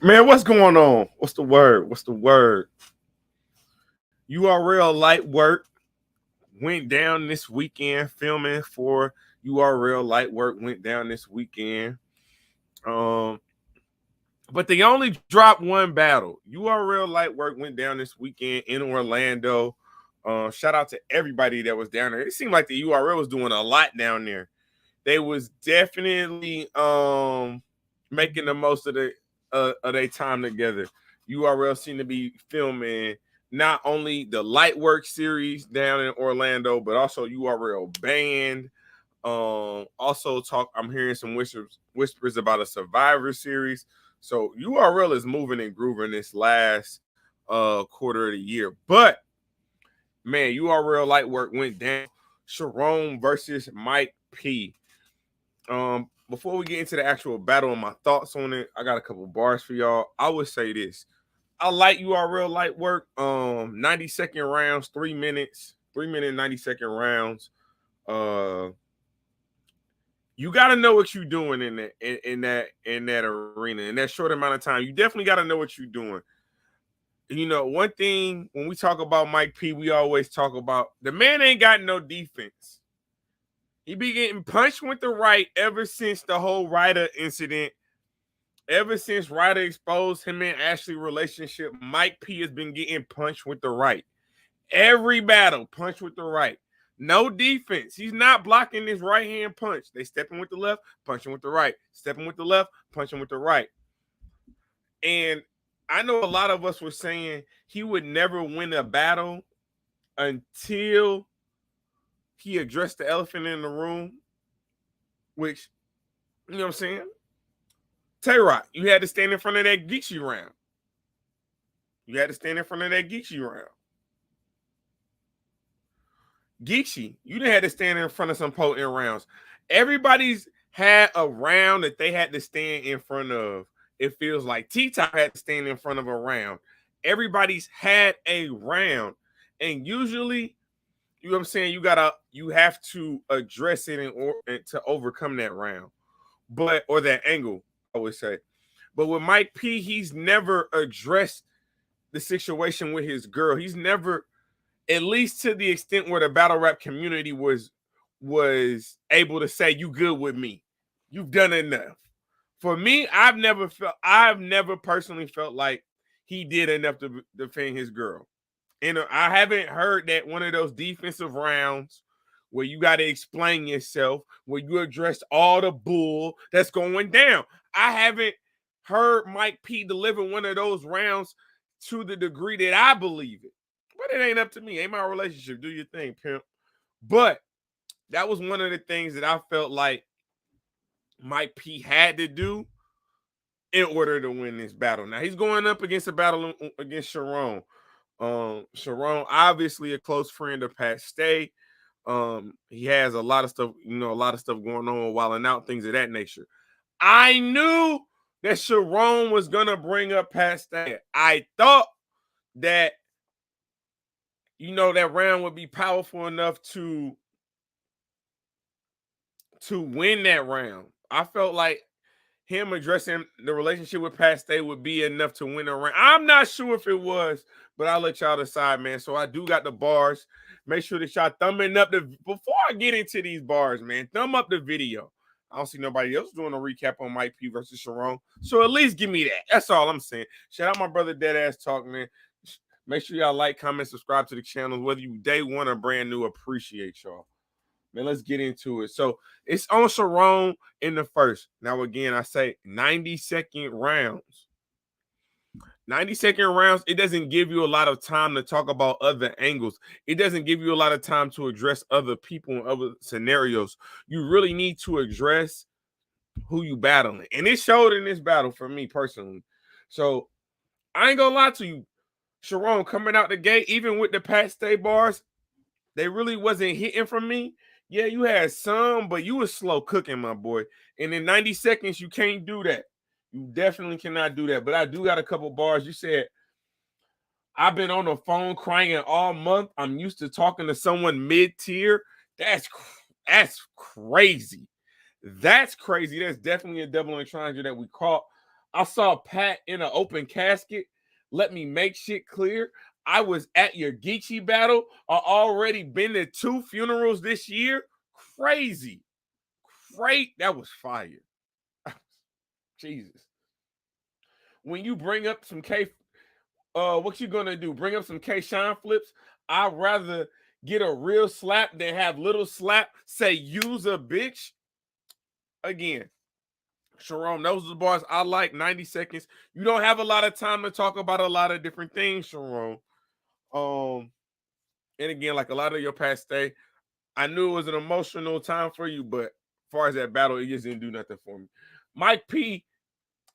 Man, what's going on? What's the word? What's the word? URL Light Work went down this weekend. Filming for URL Light Work went down this weekend. But they only dropped one battle. URL Light Work went down this weekend in Orlando. Shout out to everybody that was down there. It seemed like the URL was doing a lot down there. They was definitely making the most of their time together. URL seemed to be filming not only the Light Work series down in Orlando, but also URL Band. Also I'm hearing some whispers about a Survivor series. So URL is moving and grooving this last quarter of the year. But man, URL Light Work went down. CHARRON versus Mike P. Before we get into the actual battle and my thoughts on it, I got a couple bars for y'all. I would say this. I like URL Light Work. 90-second rounds, 3 minutes, 3-minute, 90-second rounds. You gotta know what you're doing in that arena in that short amount of time. You definitely gotta know what you're doing. You know, one thing when we talk about Mike P, we always talk about the man ain't got no defense. He be getting punched with the right ever since the whole Ryder incident. Ever since Ryder exposed him and Ashley relationship, Mike P has been getting punched with the right. Every battle, punch with the right. No defense. He's not blocking this right-hand punch. They stepping with the left, punching with the right. Stepping with the left, punching with the right. And I know a lot of us were saying he would never win a battle until he addressed the elephant in the room, which, you know what I'm saying? Tay-Rock, you had to stand in front of that Geechee round. You had to stand in front of that Geechee round. Geechee, you didn't have to stand in front of some potent rounds. Everybody's had a round that they had to stand in front of. It feels like T-Top had to stand in front of a round. Everybody's had a round. And usually, you know what I'm saying, you have to address it and to overcome that round. Or that angle, I would say. But with Mike P, he's never addressed the situation with his girl. He's never, at least to the extent where the battle rap community was able to say, you good with me. You've done enough. For me, I've never personally felt like he did enough to defend his girl. And I haven't heard that one of those defensive rounds where you got to explain yourself, where you addressed all the bull that's going down. I haven't heard Mike P deliver one of those rounds to the degree that I believe it. But it ain't up to me. Ain't my relationship. Do your thing, pimp. But that was one of the things that I felt like Mike P had to do in order to win this battle. Now, he's going up against a battle against CHARRON. CHARRON, obviously a close friend of Pat Stay. He has a lot of stuff, going on, wilding out, things of that nature. I knew that CHARRON was gonna bring up Pat Stay. I thought that, that round would be powerful enough to win that round. I felt like him addressing the relationship with Pat Stay would be enough to win a round. I'm not sure if it was, but I'll let y'all decide, man. So I do got the bars. Make sure that y'all thumbing up before I get into these bars, man, thumb up the video. I don't see nobody else doing a recap on Mike P versus CHARRON. So at least give me that. That's all I'm saying. Shout out my brother Deadass Talk, man. Make sure y'all like, comment, subscribe to the channel. Whether you day one or brand new, appreciate y'all. Man, let's get into it. So it's on CHARRON in the first. Now, again, I say 90-second rounds. 90-second rounds, it doesn't give you a lot of time to talk about other angles. It doesn't give you a lot of time to address other people and other scenarios. You really need to address who you battling. And it showed in this battle for me personally. So I ain't gonna lie to you. CHARRON coming out the gate, even with the Pat Stay bars, they really wasn't hitting from me. Yeah, you had some, but you was slow cooking, my boy. And in 90 seconds, you can't do that. You definitely cannot do that. But I do got a couple bars. You said, I've been on the phone crying all month. I'm used to talking to someone mid-tier. That's crazy. That's crazy. That's definitely a double entendre that we caught. I saw Pat in an open casket. Let me make shit clear. I was at your Geechee battle. I already been to 2 funerals this year. Crazy. Great. That was fire. Jesus. When you bring up some what you gonna do? Bring up some K-Shine flips? I'd rather get a real slap than have little slap say use a bitch. Again, Sharon, those are the bars I like. 90 seconds. You don't have a lot of time to talk about a lot of different things, Sharon. And again, like a lot of your past day, I knew it was an emotional time for you, but as far as that battle, it just didn't do nothing for me. Mike P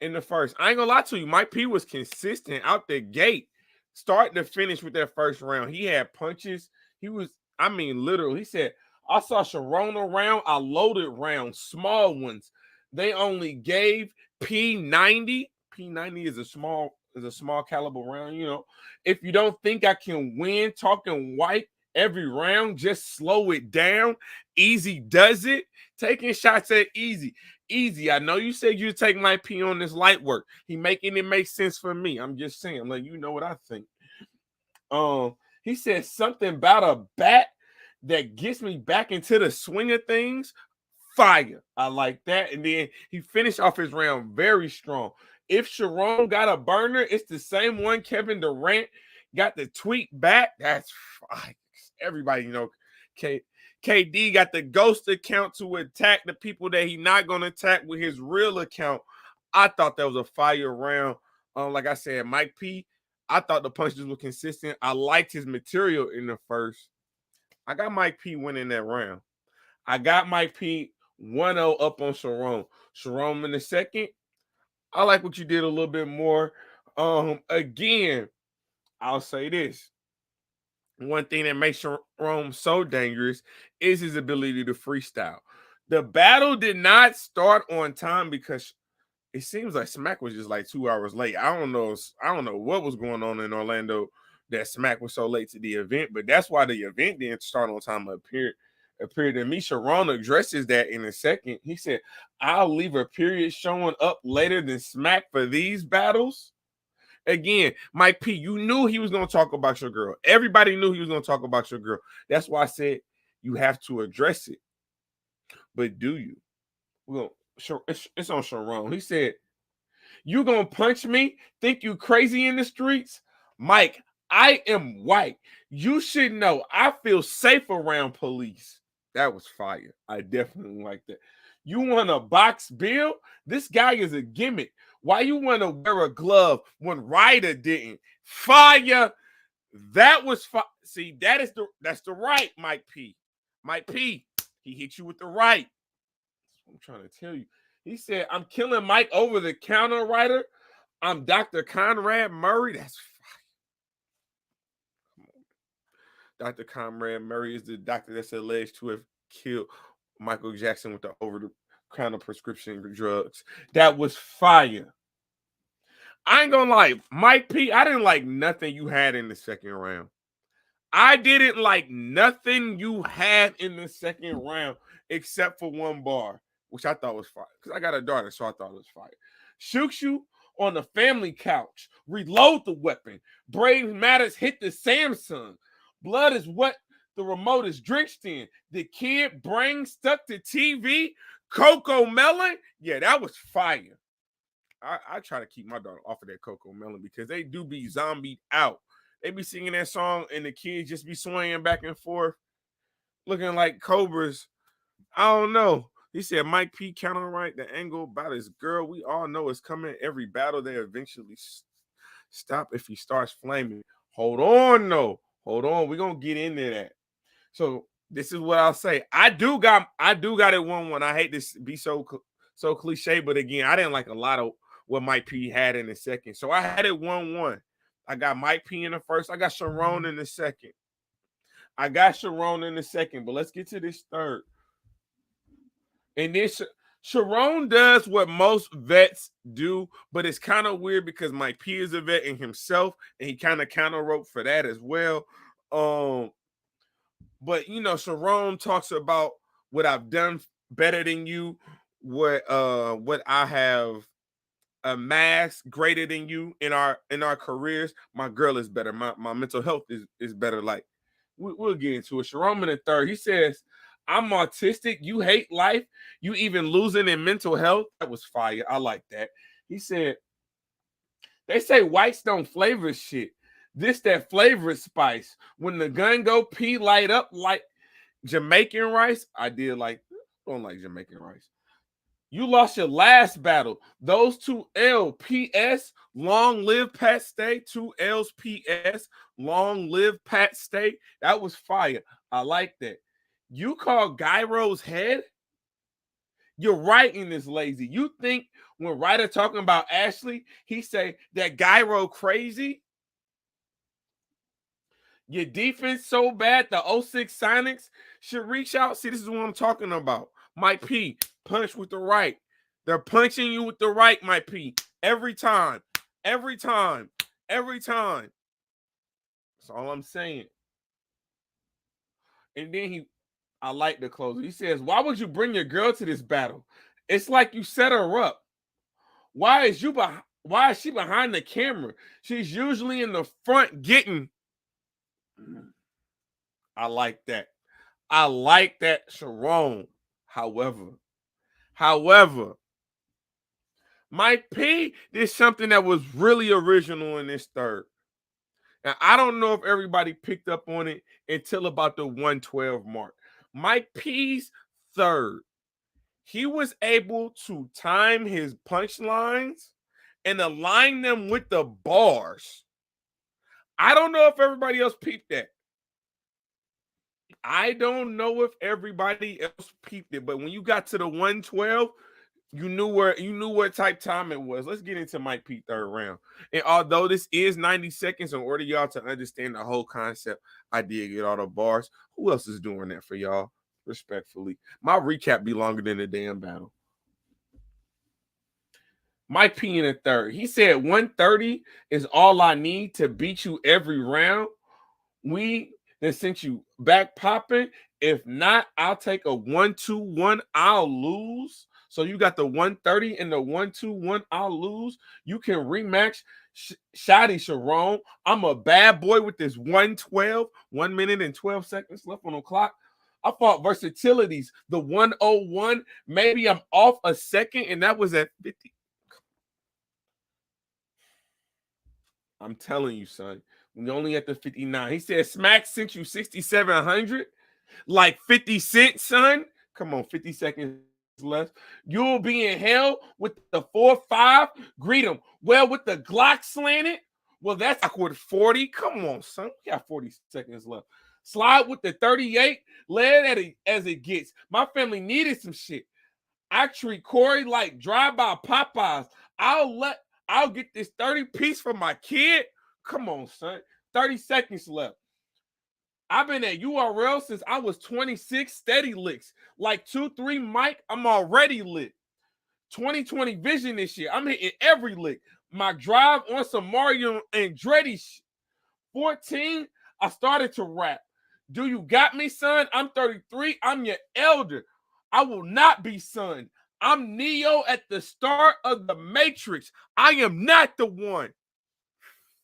in the first. I ain't gonna lie to you. Mike P was consistent out the gate, start to finish with that first round. He had punches. He was, I mean, literally, he said, I saw Sharon around. I loaded rounds, small ones. They only gave P90. P90 is a small caliber round. You know, if you don't think I can win talking white every round, just slow it down. Easy does it. Taking shots at Easy. Easy. I know you said you take my P on this light work. He making it make sense for me. I'm just saying, like, you know what I think. He said something about a bat that gets me back into the swing of things. Fire. I like that. And then he finished off his round very strong. If Sharon got a burner, it's the same one Kevin Durant got the tweet back. That's fire. Everybody, you know, KD got the ghost account to attack the people that he not going to attack with his real account. I thought that was a fire round. Like I said, Mike P, I thought the punches were consistent. I liked his material in the first. I got Mike P winning that round. I got Mike P 1-0 up on Sharon. Sharon in the second. I like what you did a little bit more. Again, I'll say this. One thing that makes Sharon so dangerous is his ability to freestyle. The battle did not start on time because it seems like Smack was just like 2 hours late. I don't know what was going on in Orlando that Smack was so late to the event, but that's why the event didn't start on time. Appeared to me. Sharon addresses that in a second. He said, I'll leave a period showing up later than Smack for these battles. Again, Mike P, you knew he was going to talk about your girl. Everybody knew he was going to talk about your girl. That's why I said you have to address it. But do you? Well, it's on Sharon. He said, you going to punch me? Think you crazy in the streets? Mike, I am white. You should know I feel safe around police. That was fire. I definitely like that. You want a box bill? This guy is a gimmick. Why you want to wear a glove when Ryder didn't? Fire. That was fire. See, that's the right, Mike P. Mike P. He hit you with the right. That's what I'm trying to tell you. He said, I'm killing Mike over the counter, Ryder. I'm Dr. Conrad Murray. That's fire. Dr. Conrad Murray is the doctor that's alleged to have killed Michael Jackson with the over-the-counter prescription drugs. That was fire. I ain't gonna lie, Mike P, I didn't like nothing you had in the second round. I didn't like nothing you had in the second round except for one bar, which I thought was fire. Because I got a daughter, so I thought it was fire. Shoots you on the family couch. Reload the weapon. Brave Matters hit the Samsung. Blood is what the remote is drenched in. The kid brain stuck to TV. Coco Melon. Yeah, that was fire. I try to keep my daughter off of that Coco Melon because they do be zombied out. They be singing that song and the kids just be swinging back and forth, looking like cobras. I don't know. He said Mike P counter right the angle about his girl. We all know it's coming. Every battle they eventually stop if he starts flaming. Hold on, no. Hold on. We're gonna get into that. So this is what I'll say. I do got it 1-1. I hate this be so cliche, but again, I didn't like a lot of what Mike P had in the second. So I had it 1-1. I got Mike P in the first. I got Sharon in the second. But let's get to this third. And then Sharon does what most vets do, but it's kind of weird because Mike P is a vet in himself, and he kind of counter wrote for that as well. But you know, Sharon talks about what I've done better than you, what I have a mask greater than you in our careers, my girl is better. My mental health is better. Like we'll get into it. Sharon in the third, he says, I'm autistic. You hate life. You even losing in mental health. That was fire. I like that. He said, they say whites don't flavor shit. This that flavor spice. When the gun go pee light up like Jamaican rice. I don't like Jamaican rice. You lost your last battle. Those two L PS, long live Pat Stay. Two L's PS, long live Pat Stay. That was fire. I like that. You call Gyro's head? Your writing is lazy. You think when Ryder talking about Ashley, he say that Gyro crazy? Your defense so bad, the 06 Sonics should reach out. See, this is what I'm talking about. Mike P, punch with the right. They're punching you with the right, Mike P. Every time. Every time. Every time. That's all I'm saying. And then I like the closer. He says, why would you bring your girl to this battle? It's like you set her up. Why is she behind the camera? She's usually in the front getting. I like that. I like that, Sharon. However, Mike P did something that was really original in this third. Now, I don't know if everybody picked up on it until about the 112 mark. Mike P's third, he was able to time his punchlines and align them with the bars. I don't know if everybody else peeped that. I don't know if everybody else peeped it, but when you got to the 112, you knew what type time it was. Let's get into Mike P third round. And although this is 90 seconds, in order y'all to understand the whole concept, I did get all the bars. Who else is doing that for y'all? Respectfully. My recap be longer than the damn battle. Mike P in the third. He said 130 is all I need to beat you every round. We then sent you back popping. If not, I'll take a 1-2-1. I'll lose. So you got the 130 and the 1-2-1. I'll lose. You can rematch Shotty Sharon. I'm a bad boy with this 112. 1 minute and 12 seconds left on the clock. I fought versatilities. The 101. Maybe I'm off a second, and that was at 50. I'm telling you, son. We only at the 59. He said Smack sent you 6,700. Like 50 cents, son. Come on, 50 seconds left. You'll be in hell with the 4-5. Greet him. Well, with the Glock slanted. Well, that's awkward 40. Come on, son. We got 40 seconds left. Slide with the 38. Let it as it gets. My family needed some shit. I treat Corey like drive-by Popeyes. I'll get this 30 piece for my kid. Come on, son. 30 seconds left. I've been at URL since I was 26, steady licks. Like 2-3 Mike, I'm already lit. 2020 vision this year. I'm hitting every lick. My drive on some Mario Andretti. 14, I started to rap. Do you got me, son? I'm 33. I'm your elder. I will not be son. I'm Neo at the start of the Matrix. I am not the one.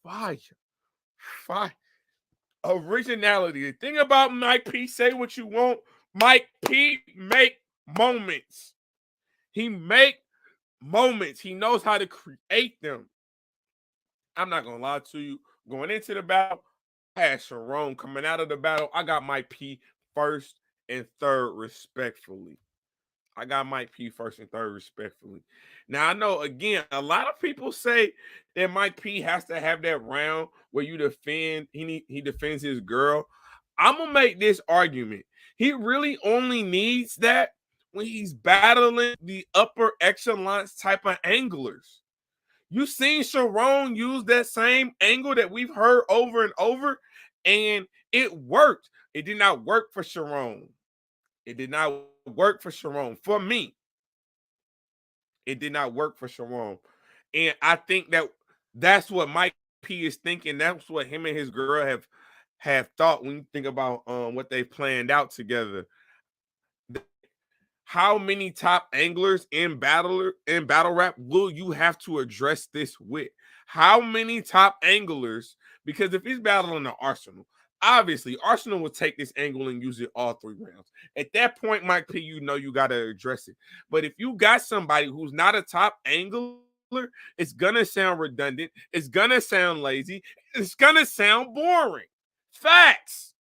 Fire. Originality. The thing about Mike P, say what you want. Mike P make moments. He make moments. He knows how to create them. I'm not going to lie to you. Going into the battle, I had Sharon. Coming out of the battle, I got Mike P first and third respectfully. I got Mike P first and third respectfully. Now, I know, again, a lot of people say that Mike P has to have that round where you defend, he defends his girl. I'm going to make this argument. He really only needs that when he's battling the upper echelons type of anglers. You seen Sharon use that same angle that we've heard over and over, and it worked. It did not work for Sharon. It did not work for Sharon. For me, it did not work for Sharon. And I think that's what Mike P is thinking. That's what him and his girl have thought when you think about what they planned out together. How many top anglers in battle rap will you have to address this with? How many top anglers? Because if he's battling the Arsenal, obviously Arsenal will take this angle and use it all 3 rounds. At that point, Mike P, you know you got to address it. But if you got somebody who's not a top angler, it's gonna sound redundant. It's gonna sound lazy. It's gonna sound boring. Facts.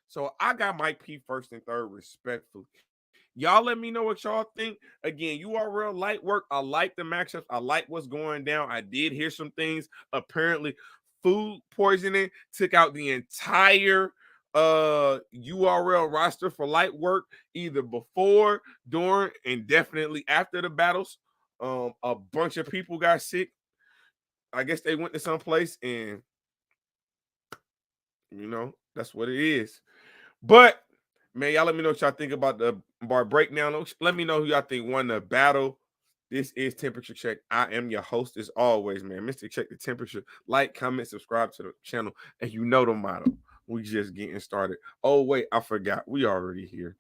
So I got Mike P first and third, respectfully. Y'all let me know what y'all think. Again, URL light work. I like the matchups. I like what's going down. I did hear some things. Apparently, food poisoning took out the entire URL roster for light work, either before, during, and definitely after the battles. A bunch of people got sick. I guess they went to some place, and that's what it is. But man, y'all let me know what y'all think about the bar breakdown. Let me know who y'all think won the battle. This is Temperature Check. I am your host as always, man. Mr. Check the Temperature. Like, comment, subscribe to the channel. And you know the motto. We just getting started. Oh, wait, I forgot. We already here.